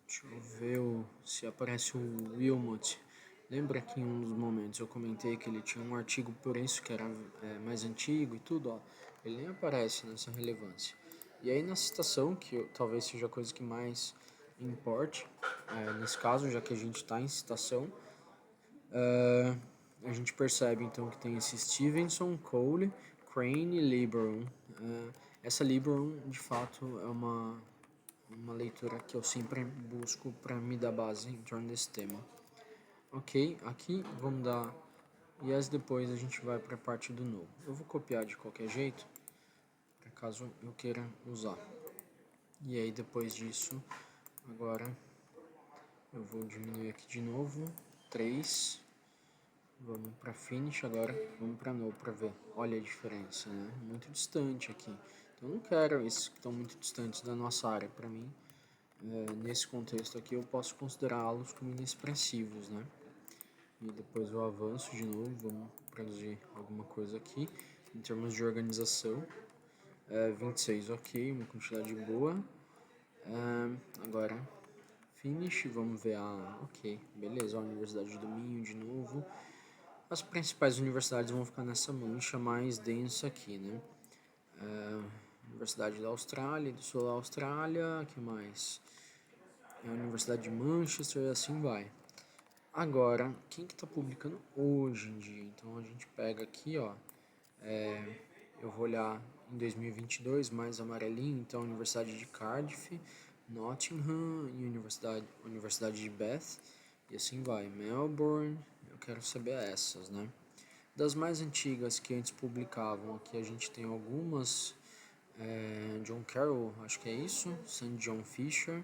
Deixa eu ver se aparece o Wilmot. Lembra que em um dos momentos eu comentei que ele tinha um artigo por isso que era mais antigo e tudo, ó. Ele nem aparece nessa relevância. E aí na citação, que talvez seja a coisa que mais importe, nesse caso, já que a gente está em citação, a gente percebe então que tem esse Stevenson, Cole, Crane e Libron. Essa Libron, de fato, é uma leitura que eu sempre busco para me dar base em torno desse tema. Ok, aqui vamos dar e as depois a gente vai para a parte do novo. Eu vou copiar de qualquer jeito, para caso eu queira usar. E aí depois disso, agora eu vou diminuir aqui de novo, 3. Vamos para finish agora, vamos para no para ver. Olha a diferença, né? Muito distante aqui. Então eu não quero esses que estão muito distantes da nossa área. Para mim, nesse contexto aqui, eu posso considerá-los como inexpressivos, né? E depois eu avanço de novo, vamos produzir alguma coisa aqui. Em termos de organização, 26, ok, uma quantidade boa. Agora, finish, vamos ver ok, beleza, a Universidade do Minho de novo. As principais universidades vão ficar nessa mancha mais densa aqui, né? Universidade da Austrália, do Sul da Austrália, que mais? A Universidade de Manchester e assim vai. Agora, quem que está publicando hoje em dia? Então a gente pega aqui, ó, eu vou olhar em 2022, mais amarelinho, então a Universidade de Cardiff, Nottingham e Universidade de Bath, e assim vai. Melbourne, eu quero saber essas, né? Das mais antigas que antes publicavam, aqui a gente tem algumas, John Carroll, acho que é isso, St. John Fisher,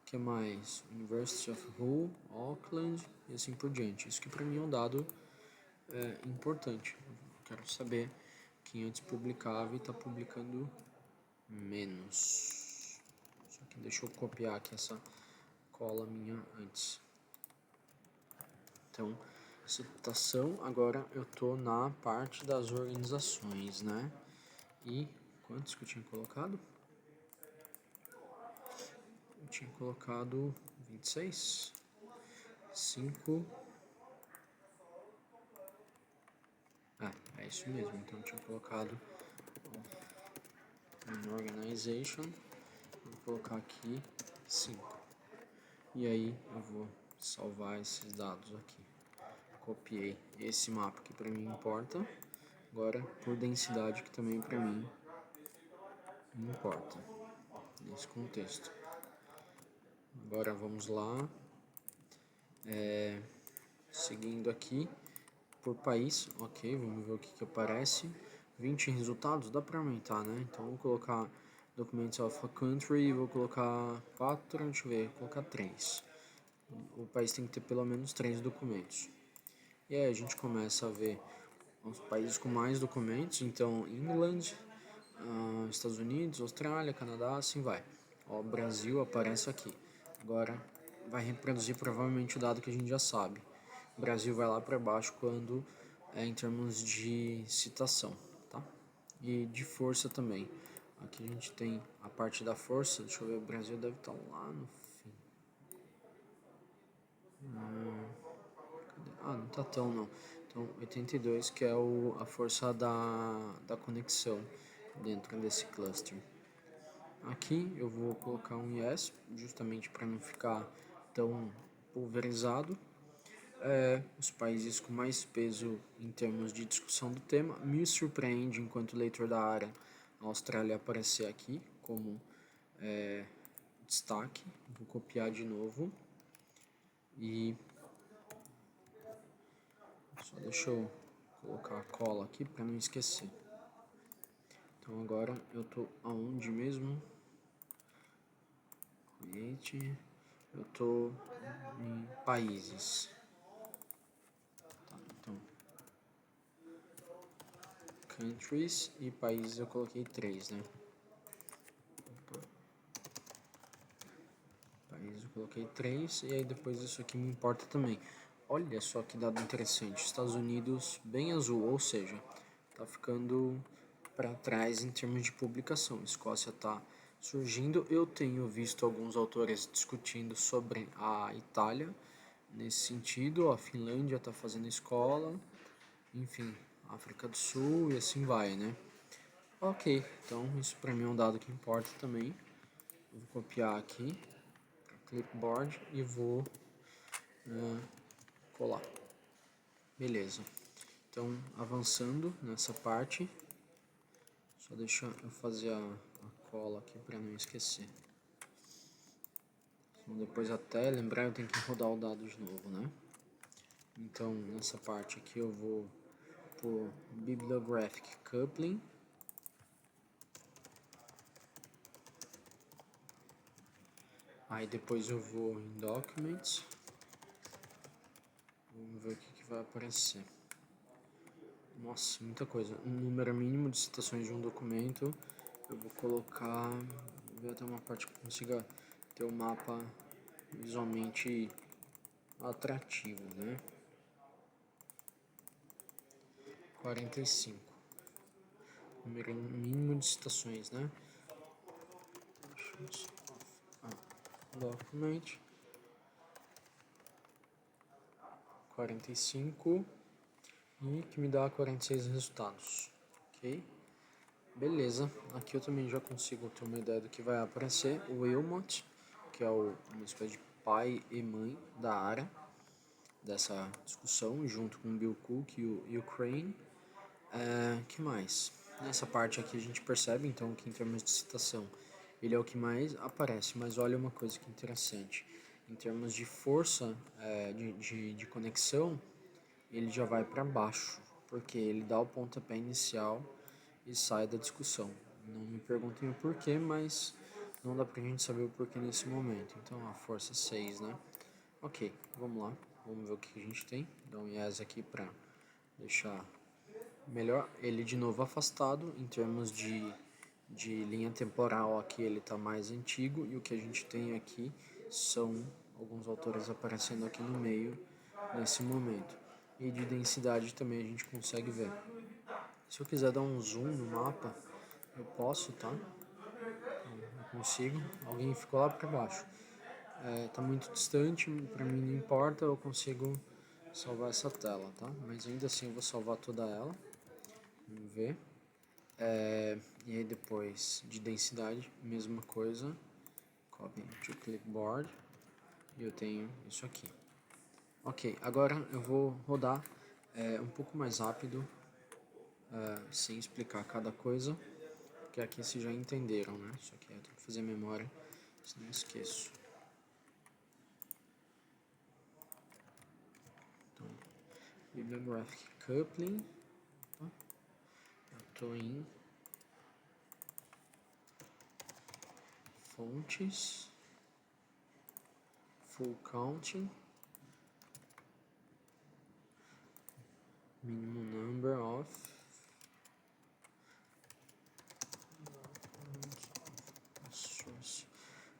que mais? University of Hull, Auckland e assim por diante. Isso que para mim é um dado importante. Eu quero saber quem antes publicava e está publicando menos. Só que deixa eu copiar aqui essa cola minha antes. Então, citação, agora eu tô na parte das organizações, né? E quantos que eu tinha colocado? Eu tinha colocado 26, 5. É isso mesmo. Então eu tinha colocado em organization. Vou colocar aqui 5. E aí eu vou salvar esses dados aqui. Copiei esse mapa que para mim importa. Agora por densidade que também para mim importa nesse contexto. Agora vamos lá, seguindo aqui por país, ok, vamos ver o que aparece. 20 resultados, dá para aumentar, né? Então vou colocar Documents of a Country, vou colocar 4, deixa eu ver, vou colocar 3. O país tem que ter pelo menos 3 documentos. E aí a gente começa a ver os países com mais documentos, então England, Estados Unidos, Austrália, Canadá, assim vai. Ó, o Brasil aparece aqui. Agora vai reproduzir provavelmente o dado que a gente já sabe. O Brasil vai lá para baixo quando é em termos de citação, tá? E de força também. Aqui a gente tem a parte da força, deixa eu ver, o Brasil deve estar lá no fim. Não tá tão não. Então 82 que é a força da conexão dentro desse cluster. Aqui eu vou colocar um yes, justamente para não ficar tão pulverizado. Os países com mais peso em termos de discussão do tema. Me surpreende, enquanto leitor da área, a Austrália aparecer aqui como destaque. Vou copiar de novo. E só deixa eu colocar a cola aqui para não esquecer. Então agora eu tô aonde mesmo? Create. Eu tô em países. Tá, então countries e países eu coloquei 3, né? Países eu coloquei 3 e aí depois isso aqui me importa também. Olha só que dado interessante. Estados Unidos bem azul, ou seja, tá ficando para trás em termos de publicação. Escócia está surgindo. Eu tenho visto alguns autores discutindo sobre a Itália nesse sentido. A Finlândia está fazendo escola, enfim, África do Sul e assim vai, né? Ok, então isso para mim é um dado que importa também. Vou copiar aqui para clipboard e vou colar. Beleza. Então avançando nessa parte. Só deixa eu fazer a cola aqui para não esquecer. Então, depois até lembrar eu tenho que rodar o dado de novo, né? Então, nessa parte aqui eu vou por Bibliographic Coupling. Aí depois eu vou em Documents. Vamos ver o que vai aparecer. Nossa, muita coisa. Um número mínimo de citações de um documento. Eu vou colocar... Vou ver até uma parte que consiga ter o mapa visualmente atrativo, né? 45. Número mínimo de citações, né? Document 45 e que me dá 46 resultados, ok? Beleza, aqui eu também já consigo ter uma ideia do que vai aparecer. O Wilmot, que é uma espécie de pai e mãe da área dessa discussão, junto com o Bill Cook e o Crane. Que mais? Nessa parte aqui a gente percebe então que em termos de citação ele é o que mais aparece, mas olha uma coisa que interessante. Em termos de força de conexão, ele já vai para baixo, porque ele dá o pontapé inicial e sai da discussão. Não me perguntem o porquê, mas não dá pra gente saber o porquê nesse momento. Então a força 6, né? Ok, vamos lá. Vamos ver o que a gente tem. Dá um yes aqui pra deixar melhor. Ele de novo afastado. Em termos de linha temporal aqui ele tá mais antigo. E o que a gente tem aqui são alguns autores aparecendo aqui no meio nesse momento. E de densidade também a gente consegue ver. Se eu quiser dar um zoom no mapa, eu posso, tá? Eu consigo. Alguém ficou lá para baixo. Tá muito distante, para mim não importa, eu consigo salvar essa tela, tá? Mas ainda assim eu vou salvar toda ela. Vamos ver. E aí depois de densidade, mesma coisa. Copy to clipboard. E eu tenho isso aqui. Ok, agora eu vou rodar um pouco mais rápido, sem explicar cada coisa, porque aqui vocês já entenderam, né? Isso aqui eu tenho que fazer memória, senão eu esqueço. Então, Bibliographic Coupling. Eu estou em fontes, full counting, minimum number of source,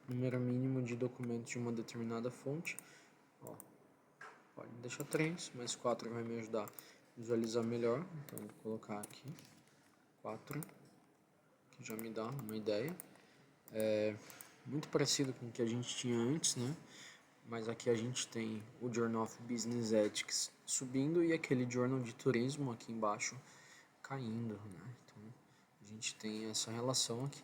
número mínimo de documentos de uma determinada fonte. Ó, pode deixar 3, mas 4 vai me ajudar a visualizar melhor. Então vou colocar aqui 4, que já me dá uma ideia. Muito parecido com o que a gente tinha antes, né? Mas aqui a gente tem o Journal of Business Ethics subindo e aquele Journal de Turismo aqui embaixo caindo, né? Então a gente tem essa relação aqui.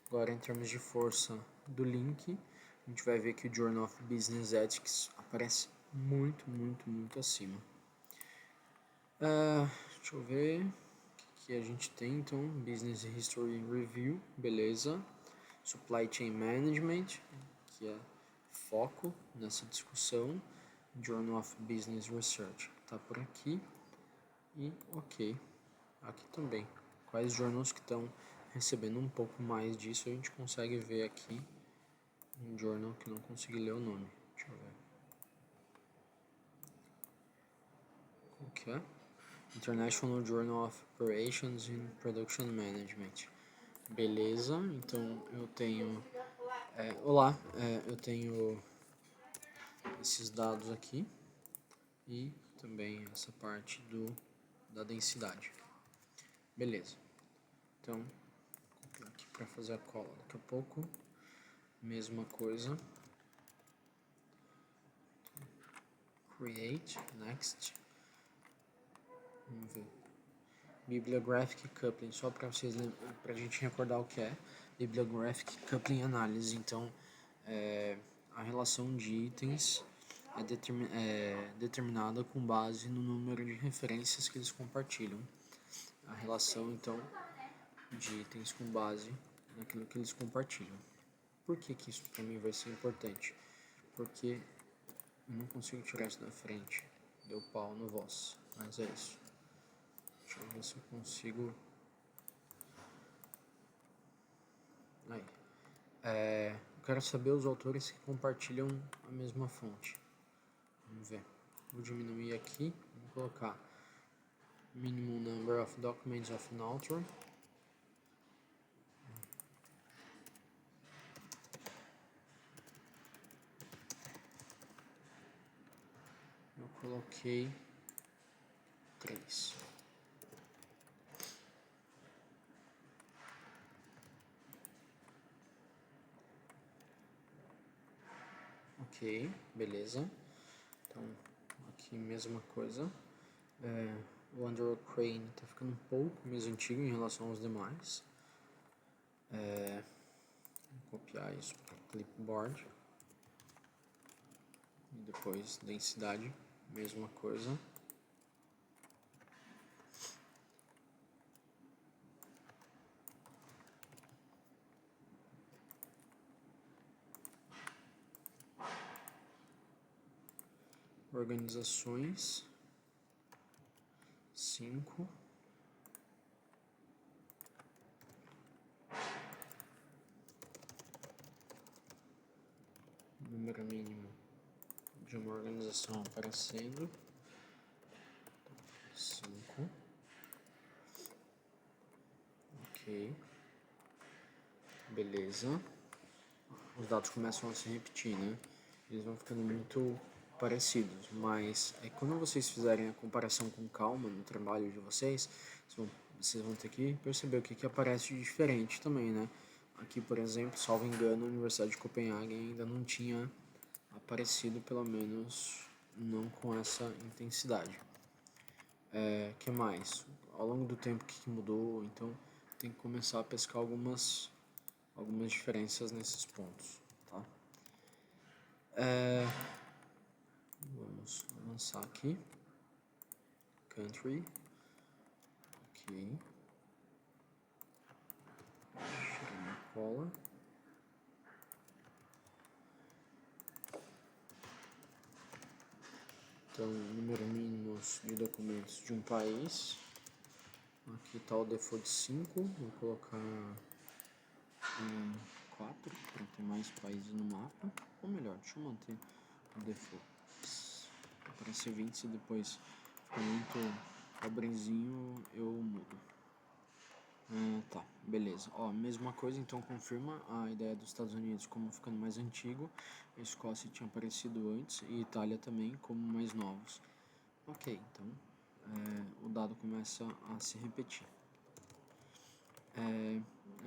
Agora, em termos de força do link, a gente vai ver que o Journal of Business Ethics aparece muito, muito, muito acima. Deixa eu ver o que a gente tem então. Business History Review, beleza. Supply Chain Management, que é foco nessa discussão. Journal of Business Research está por aqui. E ok, aqui também. Quais journals que estão recebendo um pouco mais disso a gente consegue ver aqui. Um journal que não consegui ler o nome. Deixa eu ver. Qual que é? International Journal of Operations in Production Management. Beleza, então eu tenho... olá, eu tenho esses dados aqui e também essa parte da densidade. Beleza, então vou copiar aqui para fazer a cola daqui a pouco. Mesma coisa. Create, next. Vamos ver. Bibliographic Coupling, só para vocês pra gente recordar o que é. Bibliographic Coupling Analysis, então a relação de itens é determinada com base no número de referências que eles compartilham. A relação, então, de itens com base naquilo que eles compartilham. Por que que isso para mim vai ser importante? Porque eu não consigo tirar isso da frente. Deu pau no Voss, mas é isso. Deixa eu ver se eu consigo... Aí. Eu quero saber os autores que compartilham a mesma fonte. Vamos ver. Vou diminuir aqui, vou colocar minimum number of documents of an author. Eu coloquei 3. Ok, beleza. Então, aqui mesma coisa. O Andrew Crane está ficando um pouco mais antigo em relação aos demais. Vou copiar isso para clipboard. E depois densidade, mesma coisa. Organizações 5. Número mínimo de uma organização aparecendo 5. Ok, beleza. Os dados começam a se repetir, né? Eles vão ficando muito parecidos, mas quando vocês fizerem a comparação com calma no trabalho de vocês, vocês vão ter que perceber o que aparece de diferente também, né? Aqui, por exemplo, salvo engano, a Universidade de Copenhague ainda não tinha aparecido, pelo menos não com essa intensidade. Que mais? Ao longo do tempo, o que mudou? Então, tem que começar a pescar algumas diferenças nesses pontos, tá? Vamos avançar aqui. Country. Ok. Tirar uma cola. Então, número mínimo de documentos de um país. Aqui está o default 5. Vou colocar 4 para ter mais países no mapa. Ou melhor, deixa eu manter o default. Aparecer 20, se depois ficar muito pobrezinho, eu mudo. Tá, beleza. Mesma coisa, então confirma a ideia dos Estados Unidos como ficando mais antigo. A Escócia tinha aparecido antes e Itália também como mais novos. Ok, então o dado começa a se repetir.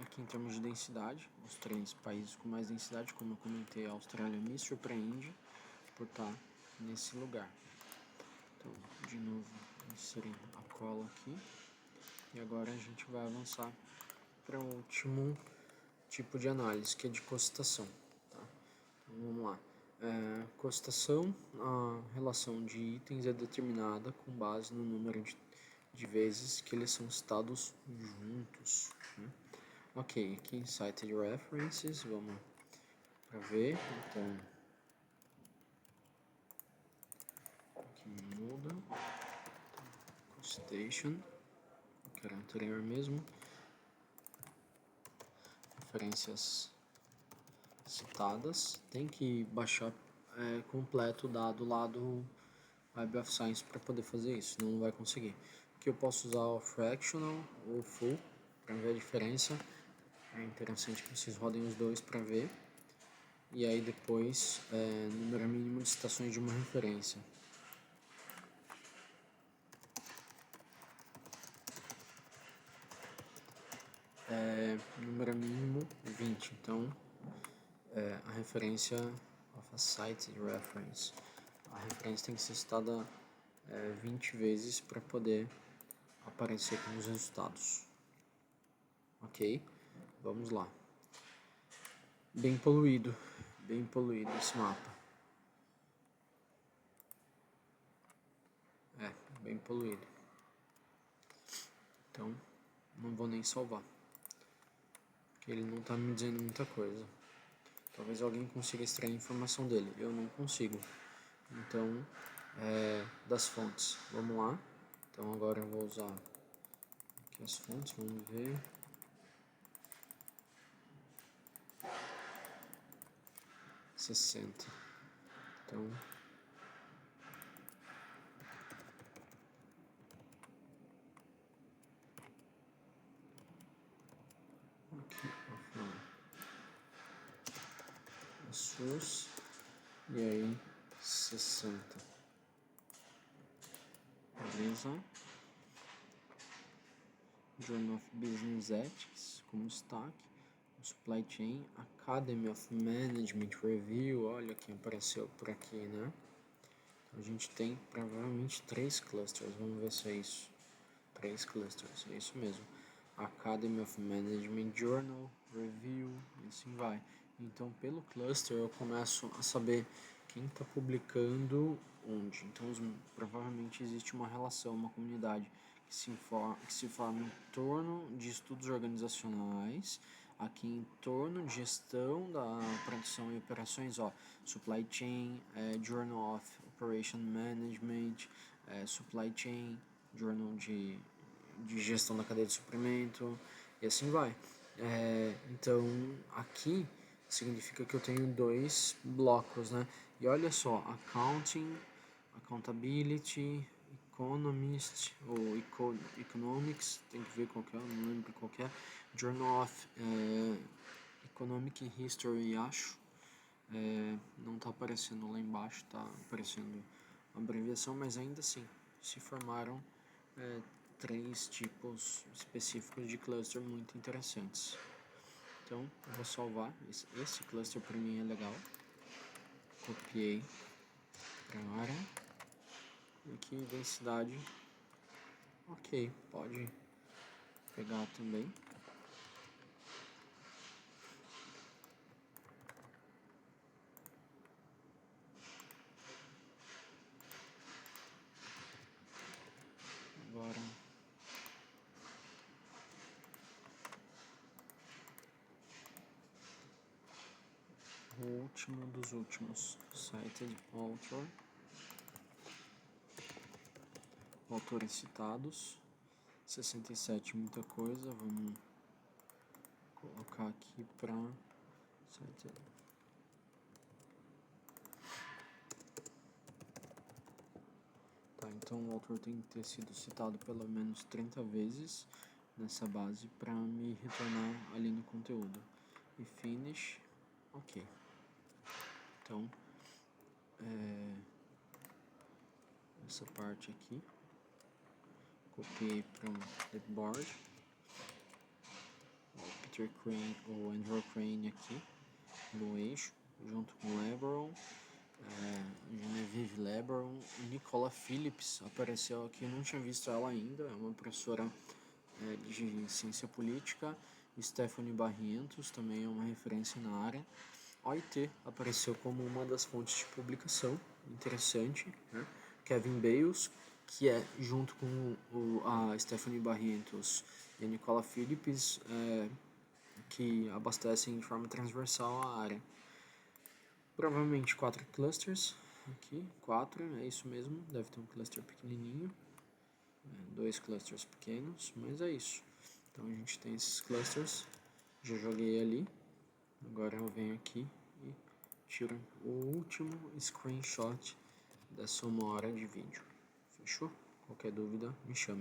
Aqui em termos de densidade, os 3 países com mais densidade, como eu comentei, a Austrália me surpreende por estar nesse lugar. Então, de novo, inserir a cola aqui. E agora a gente vai avançar para o último tipo de análise, que é de costação. Tá? Então, vamos lá. Costação, a relação de itens é determinada com base no número de vezes que eles são citados juntos. Né? Ok, aqui em Cited References, vamos para ver. Então, aqui muda. Costation, que era anterior mesmo. Referências citadas. Tem que baixar completo o dado lá do Web of Science para poder fazer isso, senão não vai conseguir. Aqui eu posso usar o fractional ou full para ver a diferença. É interessante que vocês rodem os dois para ver. E aí depois, número mínimo de citações de uma referência. Número mínimo 20, então a referência of a site reference. A referência tem que ser citada 20 vezes para poder aparecer com os resultados. Ok? Vamos lá. Bem poluído esse mapa. Bem poluído. Então, não vou nem salvar. Porque ele não está me dizendo muita coisa. Talvez alguém consiga extrair a informação dele. Eu não consigo. Então, das fontes. Vamos lá. Então agora eu vou usar aqui as fontes, vamos ver. $60. Então aqui a source e aí 60. Beleza? Journal of Business Ethics como destaque. Supply Chain Academy of Management Review, olha quem apareceu por aqui, né? Então, a gente tem provavelmente 3 clusters, vamos ver se é isso. 3 clusters, é isso mesmo. Academy of Management Journal, Review, e assim vai. Então, pelo cluster, eu começo a saber quem está publicando onde. Então, provavelmente existe uma relação, uma comunidade que se forma em torno de estudos organizacionais, aqui em torno de gestão da produção e operações, ó, Supply Chain, Journal of Operation Management, Supply Chain, Journal de gestão da cadeia de suprimento, e assim vai. Então, aqui significa que eu tenho 2 blocos, né? E olha só, Accounting, Accountability, Economist, ou Economics, tem que ver qual que é, não lembro qual que é, Journal of Economic History, acho. Não está aparecendo lá embaixo, está aparecendo a abreviação, mas ainda assim, se formaram 3 tipos específicos de cluster muito interessantes. Então, eu vou salvar, esse cluster para mim é legal, copiei para a área, aqui densidade, ok, pode pegar também. Agora o último dos últimos, cited author, autores citados, 67 muita coisa, vamos colocar aqui para cited. Tá, então o autor tem que ter sido citado pelo menos 30 vezes nessa base para me retornar ali no conteúdo. E finish, ok. Então, essa parte aqui, copiei para um clipboard, o Peter Crane, ou Andrew Crane aqui, no eixo, junto com o Lebron, Genevieve Lebron, Nicola Phillips apareceu aqui, não tinha visto ela ainda, é uma professora de ciência política. Stephanie Barrientos também é uma referência na área. OIT apareceu como uma das fontes de publicação, interessante, né? Kevin Bales, que é junto com a Stephanie Barrientos e a Nicola Phillips, que abastecem de forma transversal a área. Provavelmente 4 clusters, aqui, 4, é isso mesmo, deve ter um cluster pequenininho, 2 clusters pequenos, mas é isso. Então a gente tem esses clusters, já joguei ali, agora eu venho aqui e tiro o último screenshot dessa 1 hora de vídeo. Fechou? Qualquer dúvida, me chama.